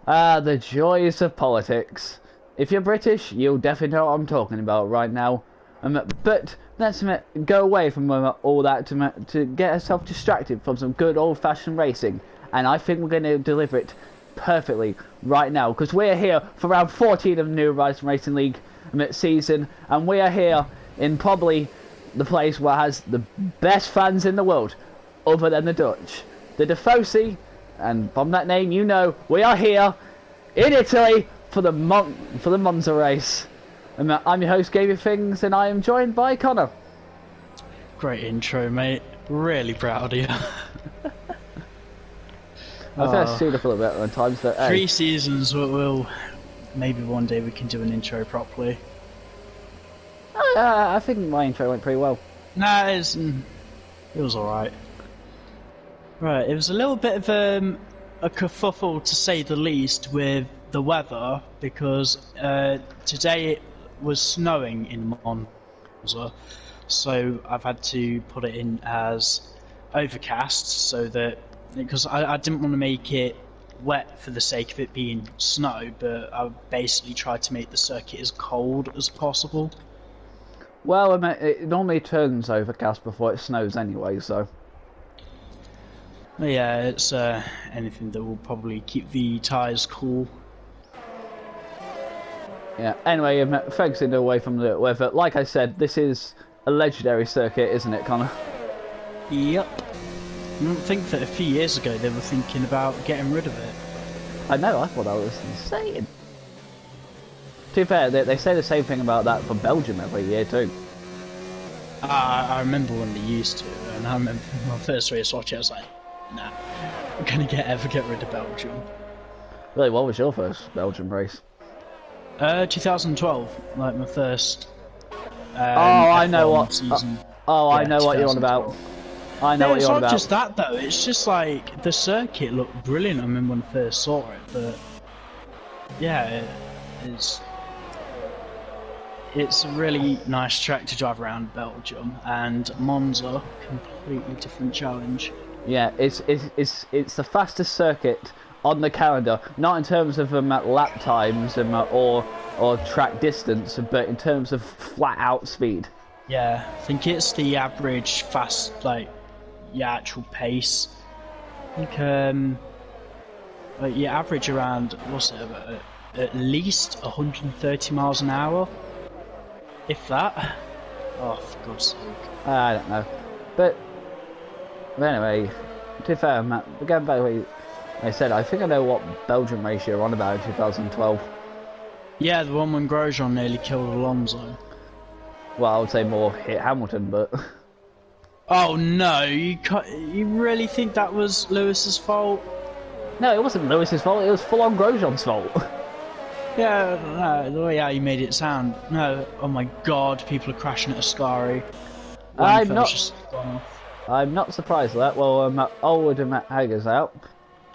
Ah, the joys of politics. If you're British, you'll definitely know what I'm talking about right now. But let's go away from all that to get ourselves distracted from some good old-fashioned racing. And I think we're going to deliver it perfectly right now. Because we're here for round 14 of the New Horizons Racing League season. And we are here in probably the place where has the best fans in the world, other than the Dutch. The Tifosi. And from that name, you know, we are here in Italy for the Monza race. And I'm your host, Gaby Things, and I am joined by Connor. Great intro, mate. Really proud of you. I think I chewed up a little bit at times, but hey. 3 seasons, we'll maybe one day we can do an intro properly. I think my intro went pretty well. Nah, it was alright. Right, it was a little bit of a kerfuffle to say the least with the weather because today it was snowing in Monza, so I've had to put it in as overcast so that because I didn't want to make it wet for the sake of it being snow, but I basically tried to make the circuit as cold as possible. Well, it normally turns overcast before it snows anyway, so. Yeah, it's anything that will probably keep the tyres cool. Yeah, anyway, focusing away from the weather, like I said, this is a legendary circuit, isn't it, Connor? Yep. I don't think that a few years ago they were thinking about getting rid of it. I know, I thought that was insane. To be fair, they say the same thing about that for Belgium every year too. I remember when they used to, and I remember my first race watching I was like, nah, I'm gonna ever get rid of Belgium. Really, what was your first Belgium race? 2012, like my first. I know what. Season. I know what you're on about. I know what you're on about. It's not just that though. It's just like the circuit looked brilliant. I remember when I first saw it, but yeah, it's a really nice track to drive around Belgium, and Monza, completely different challenge. Yeah, it's the fastest circuit on the calendar, not in terms of lap times or track distance, but in terms of flat out speed. Yeah, I think it's the average fast, like your actual pace. I think you average around what's it, at least 130 miles an hour, if that. Oh, for God's sake! I don't know, but anyway, to be fair, Matt, going back to what I said, I think I know what Belgium race you're on about in 2012. Yeah, the one when Grosjean nearly killed Alonso. Well, I would say more hit Hamilton, but. Oh no, you really think that was Lewis's fault? No, it wasn't Lewis's fault, it was full-on Grosjean's fault. Yeah, no, the way how you made it sound. No, oh my god, people are crashing at Ascari. I'm not surprised at that. Well, Allwood and Matt Hager's out.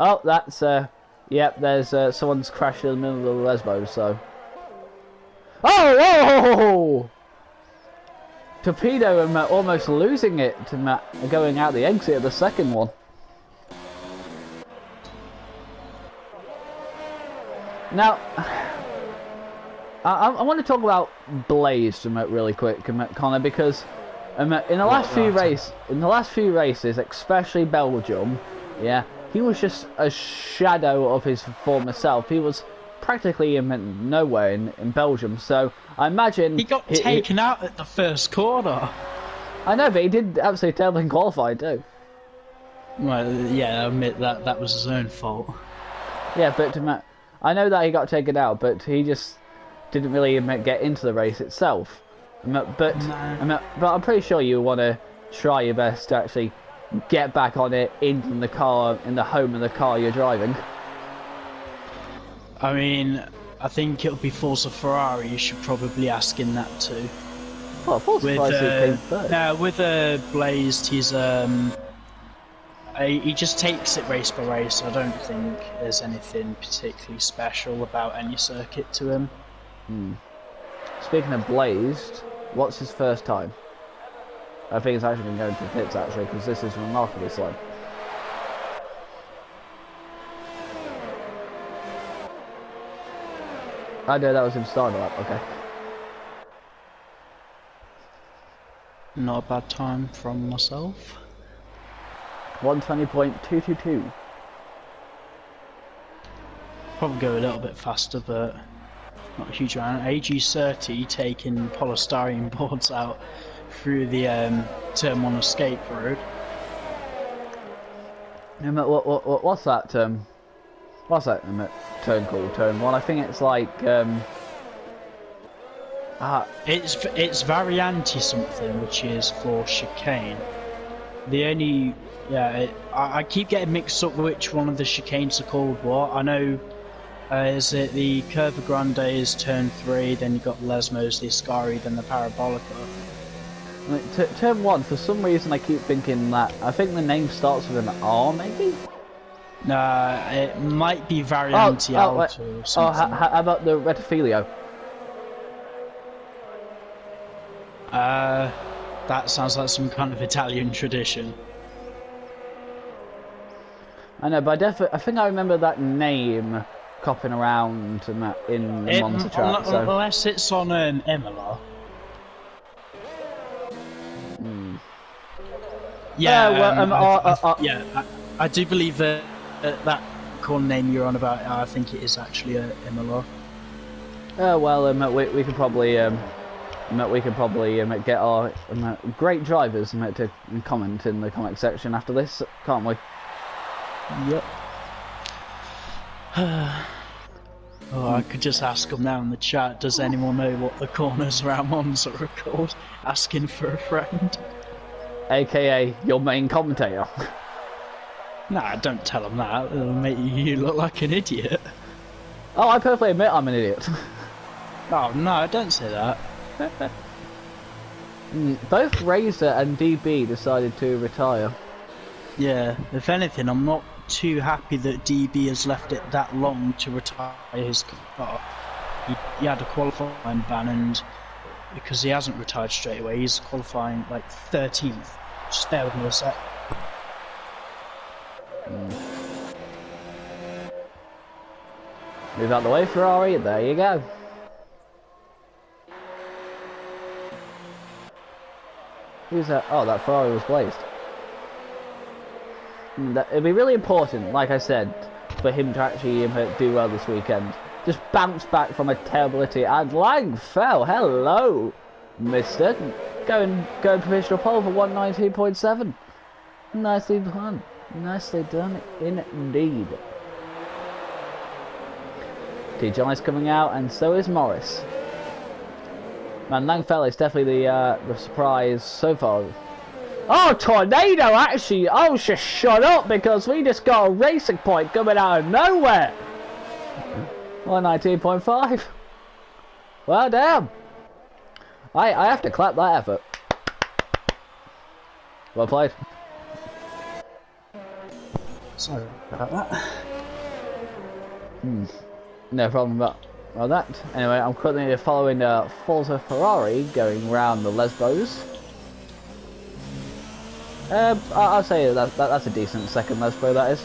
Oh, that's, yep, there's, someone's crashed in the middle of the Lesbos, so. Oh! Torpedo and almost losing it to Matt going out the exit of the second one. Now, I want to talk about Blaze really quick, Connor, because in the last few races, especially Belgium, yeah, he was just a shadow of his former self. He was practically nowhere in Belgium, so I imagine he got taken out at the first corner. I know, but he did absolutely terribly in qualifying too. Well, yeah, I admit that was his own fault. Yeah, but I know that he got taken out, but he just didn't really get into the race itself. But I'm pretty sure you want to try your best to actually get back on it in the car, in the home of the car you're driving. I mean, I think it'll be Forza Ferrari. You should probably ask him that too. Well, Forza Ferrari came first. No, with Blazed, he just takes it race by race. I don't think there's anything particularly special about any circuit to him. Speaking of Blazed, what's his first time? I think it's actually been going to pits actually, because this is remarkably slow. I know that was him starting the lap. Okay. Not a bad time from myself. 120.222. Probably go a little bit faster, but not a huge amount. AG30 taking polystyrene boards out through the turn 1 escape road. What's that turn called? Turn 1? I think it's like It's variante something, which is for chicane. The only I keep getting mixed up which one of the chicanes are called what. I know is it the Curva Grande is turn 3, then you've got the Lesmos, the Ascari, then the Parabolica. I mean, turn 1, for some reason I keep thinking that, I think the name starts with an R maybe? Nah, it might be Variante Alto or something. How about the Rettifilio? That sounds like some kind of Italian tradition. I know, but I think I remember that name copping around in the Monza track. So. Unless it's on Imola. Yeah, I do believe that that corner name you're on about. I think it is actually Imola. We could probably get our great drivers to comment in the comment section after this, can't we? Yep. I could just ask them now in the chat, does anyone know what the corners around Monza are called? Asking for a friend. AKA your main commentator. Nah, don't tell them that, it'll make you look like an idiot. Oh, I perfectly admit I'm an idiot. Oh no, don't say that. Both Razor and DB decided to retire. Yeah, if anything, I'm not too happy that DB has left it that long to retire his car. He had a qualifying ban, and because he hasn't retired straight away, he's qualifying like 13th. Just bear with me a sec. Move out the way, Ferrari. There you go. Who's that? Oh, that Ferrari was blazed. It'd be really important, like I said, for him to actually do well this weekend. Just bounce back from a terribility, and Lang fell. Hello, mister. Going provisional pole for 119.7. Nicely done. Nicely done indeed. TGI's coming out, and so is Morris. Man, Langfell is definitely the surprise so far. Oh, Tornado actually, oh, just shut up, because we just got a racing point coming out of nowhere. 119.5. Well, damn. I have to clap that effort. Well played. Sorry about that. No problem about that. Anyway, I'm currently following Forza Ferrari going round the Lesbos. I'll say that's a decent second Lesbo, that is.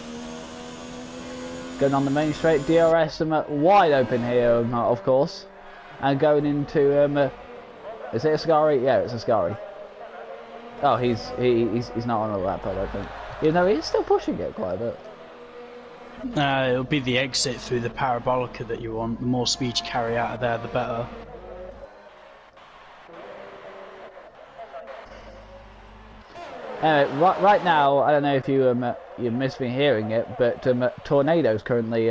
Going on the main straight, DRS wide open here, of course. And going into, is it Ascari? Yeah, it's Ascari. Oh, he's not on a lap, I don't think. You know, he's still pushing it quite a bit. It'll be the exit through the Parabolica that you want. The more speed you carry out of there, the better. Right now, I don't know if you missed me hearing it, but Tornado's currently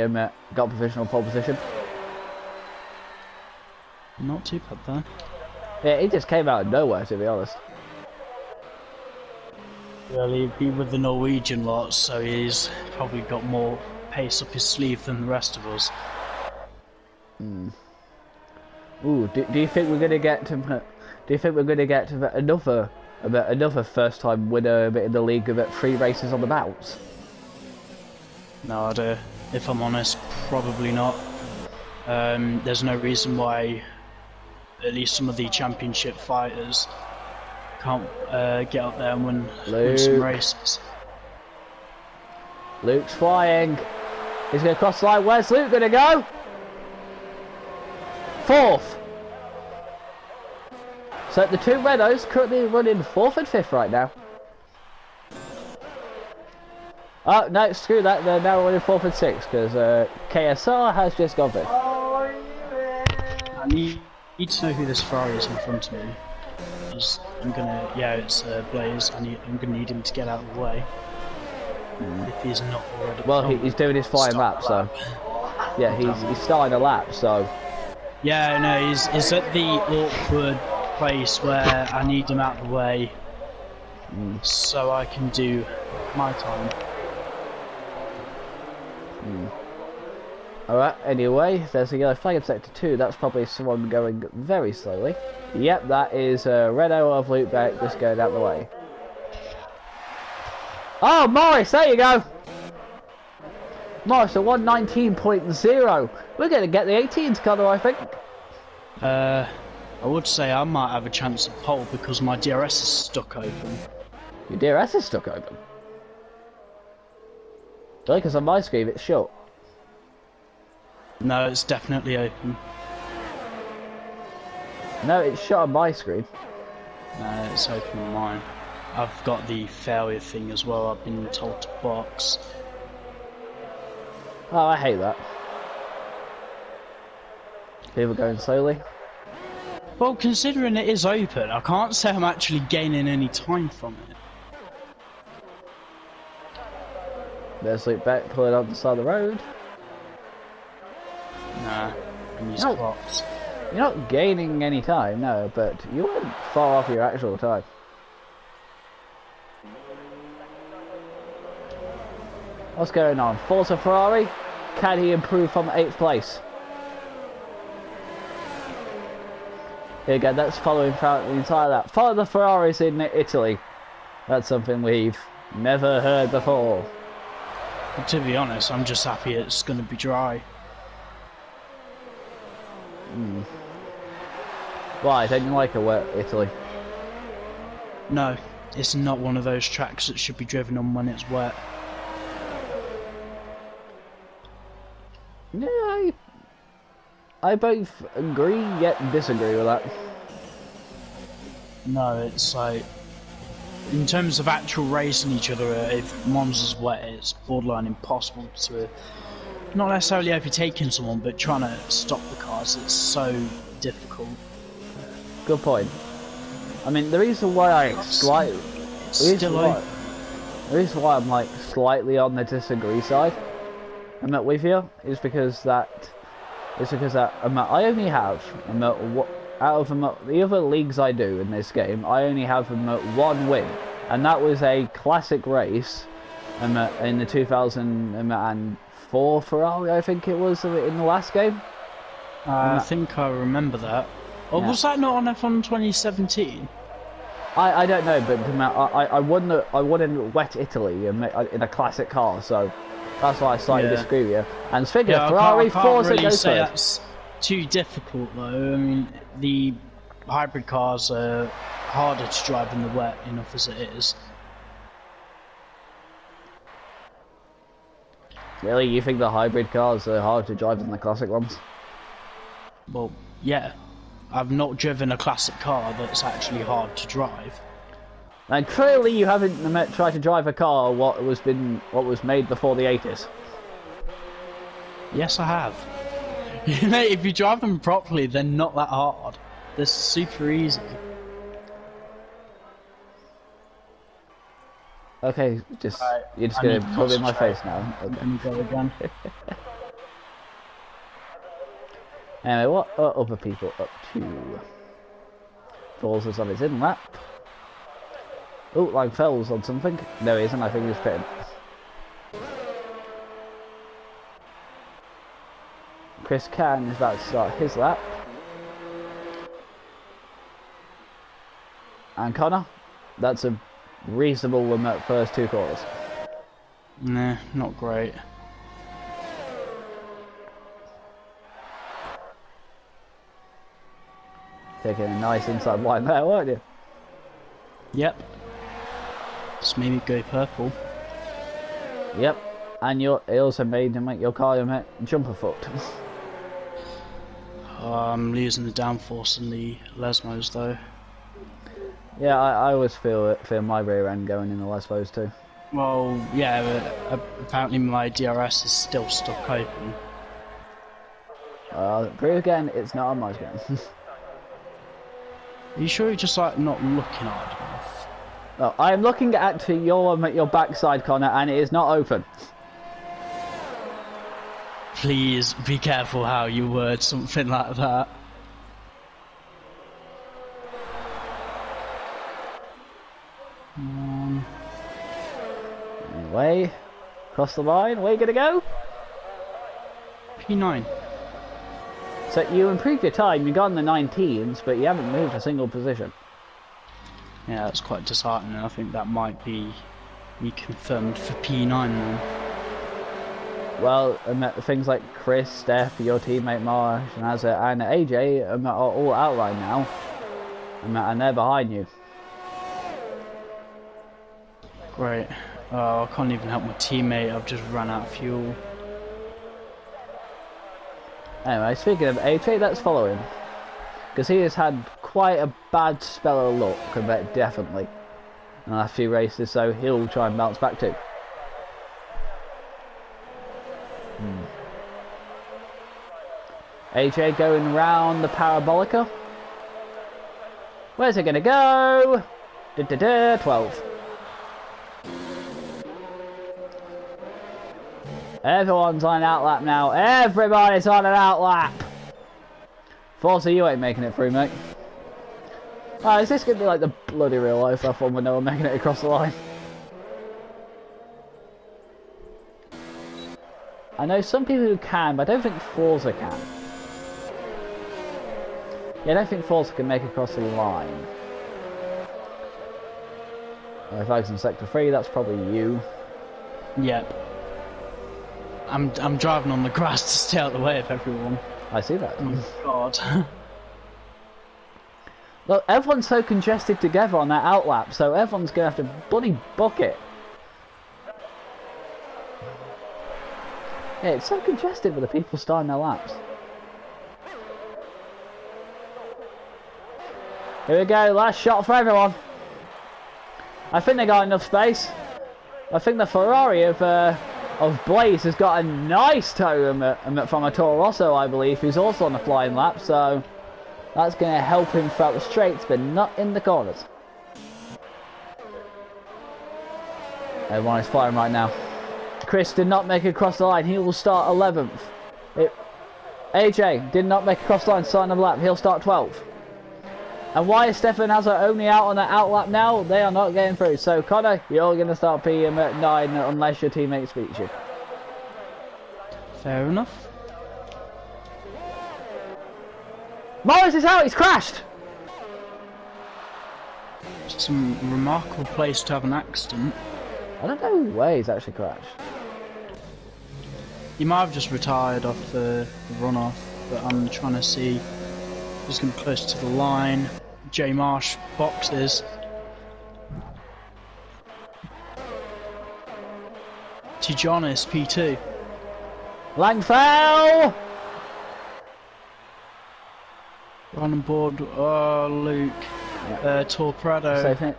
got provisional pole position. Not too bad then. Yeah, he just came out of nowhere, to be honest. Well, he'd be with the Norwegian lot, so he's probably got more pace up his sleeve than the rest of us. Ooh, do you think we're gonna get to? Do you think we're gonna get to another first-time winner in the league of 3 races on the bounce? No, if I'm honest, probably not. There's no reason why at least some of the championship fighters can't get up there and win some races. Luke's flying. He's going to cross the line. Where's Luke going to go? 4th. So the two Renaults currently running 4th and 5th right now. Oh no, screw that, they're now running 4th and 6th because KSR has just gone 5th. I need to know who this Ferrari is in front of me. Because I'm gonna, yeah, it's Blaze. I'm gonna need him to get out of the way. If he's not already. Well, he's doing his flying lap, so. Yeah, he's starting a lap, so. Yeah, no, he's at the awkward place where I need him out of the way. So I can do my time. Alright, anyway, there's a yellow flag in sector 2. That's probably someone going very slowly. Yep, that is Renault of Loopback just going out the way. Oh, Morris, there you go! Morris, a 119.0. We're going to get the 18s colour, I think. I would say I might have a chance of pole because my DRS is stuck open. Your DRS is stuck open? Really, because on my screen it's shut. No, it's definitely open. No, it's shut on my screen. No, it's open on mine. I've got the failure thing as well. I've been told to box. Oh, I hate that. People going slowly. Well, considering it is open, I can't say I'm actually gaining any time from it. There's Loopback pulling on the side of the road. Nah, and use No. clocks. You're not gaining any time, no, but you weren't far off your actual time. What's going on? Forza Ferrari? Can he improve from 8th place? Here you go, that's following throughout the entire lap. Follow the Ferraris in Italy. That's something we've never heard before. But to be honest, I'm just happy it's going to be dry. Why? Don't you like a wet Italy? No, it's not one of those tracks that should be driven on when it's wet. Yeah, I both agree yet disagree with that. No, it's like, in terms of actual racing each other, if Monza's wet, it's borderline impossible to, not necessarily overtaking someone, but trying to stop the cars. It's so difficult. Good point. I mean, the reason why I slightly, the reason why I'm like slightly on the disagree side, I'm not with you, is because that I only have out of the other leagues I do in this game, I only have one win, and that was a classic race in the 2004 Ferrari, I think it was, in the last game. I think I remember that. Or was that not on F1 2017? I don't know, but I won in wet Italy in a classic car, so that's why I slightly disagree with you. And speaking of Ferrari, Forza really goes say first. that's too difficult though. I mean, the hybrid cars are harder to drive in the wet enough as it is. Really, you think the hybrid cars are harder to drive than the classic ones? Well, yeah. I've not driven a classic car that's actually hard to drive. And clearly you haven't tried to drive a car what was made before the 80s. Yes, I have. You know, if you drive them properly, they're not that hard. They're super easy. Okay, you're just gonna put it in my face now. Okay. And go again. Anyway, what are other people up to? Forza's on his in lap. Oh, Langfell's on something. No, he isn't. I think he's pitting. Chris Can is about to start his lap. And Connor, that's a reasonable first two corners. Nah, not great. Taking a nice inside line there, weren't you? Yep. Just made me go purple. Yep. And it also made to make your car jumper foot. I'm losing the downforce in the Lesmos though. Yeah, I always feel my rear end going in the Lesbos too. Well, yeah, but apparently my DRS is still stuck open. Prove again, it's not on my screen. Are you sure you're just like not looking hard enough? No, I'm looking at your backside, Connor, and it is not open. Please be careful how you word something like that. Anyway, cross the line, where you gonna go? P9. So you improved your time, you got in the 19s, but you haven't moved a single position. Yeah, that's quite disheartening. I think that might be me confirmed for P9 then. Well, things like Chris, Steph, your teammate Marsh, and AJ are all out right now, and they're behind you. Great. Oh, I can't even help my teammate. I've just run out of fuel. Anyway, speaking of AJ, let's follow him. Because he has had quite a bad spell of luck, I bet, definitely, in the last few races, so he'll try and bounce back too. AJ going round the Parabolica. Where's it going to go? 12. Everyone's on an outlap now. Everybody's on an outlap. Forza, you ain't making it through, mate. Oh, is this going to be like the bloody real life F1 with no one making it across the line? I know some people who can, but I don't think Forza can. Yeah, I don't think Forza can make it across the line. If I was in Sector 3, that's probably you. Yep. I'm driving on the grass to stay out of the way of everyone. I see that. Oh God. Look, everyone's so congested together on that outlap, so everyone's going to have to bloody book it. Yeah, it's so congested with the people starting their laps. Here we go, last shot for everyone. I think they got enough space. I think the Ferrari of Blaze has got a nice tow from a Toro Rosso, I believe, who's also on the flying lap, so that's going to help him throughout the straights, but not in the corners. Everyone is flying right now. Chris did not make it across the line. He will start 11th. AJ did not make it across the line, starting the lap. He'll start 12th. And why is Stefan Hazard only out on that outlap now? They are not getting through. So Connor, you're going to start PM at 9 unless your teammate beats you. Fair enough. Morris is out. He's crashed. Some remarkable place to have an accident. I don't know where he's actually crashed. He might have just retired off the runoff, but I'm trying to see who's going to be close to the line. J Marsh boxes. Tijonis P2. Langfell! Run on board. Luke. Torpedo. Safe it.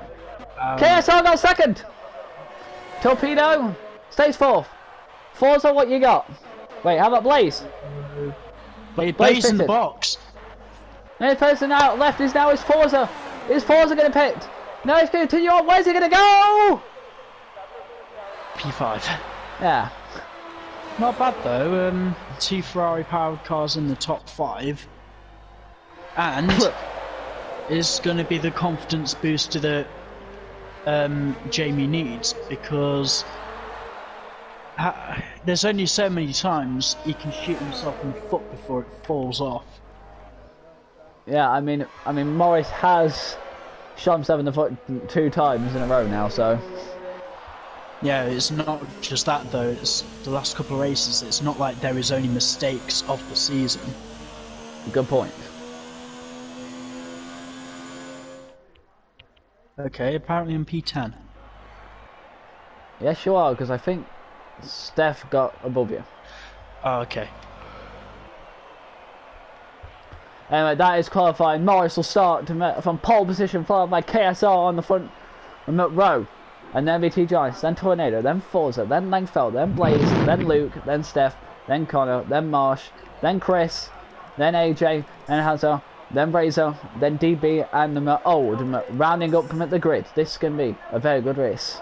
KSR got second! Torpedo stays fourth. Forza, what you got? Wait, how about Blaze? Blaze in the box. Next person out left is now Forza. Is Forza going to pit? No, he's going to continue on. Where's he going to go? P5. Yeah. Not bad though. 2 Ferrari powered cars in the top 5. And is going to be the confidence booster that Jamie needs, because there's only so many times he can shoot himself in the foot before it falls off. Yeah, I mean, Morris has shot himself in the foot 2 times in a row now, so. Yeah, it's not just that though. It's the last couple of races. It's not like there is only mistakes of the season. Good point. Okay, apparently I'm P10. Yes, you are, because I think Steph got above you. Oh, okay. Anyway, that is qualifying. Morris will start from pole position, followed by KSR on the front row. And then BT Giants, then Tornado, then Forza, then Langfeld, then Blaze, then Luke, then Steph, then Connor, then Marsh, then Chris, then AJ, then Hazard, then Razor, then DB, and Old, rounding up the grid. This can be a very good race.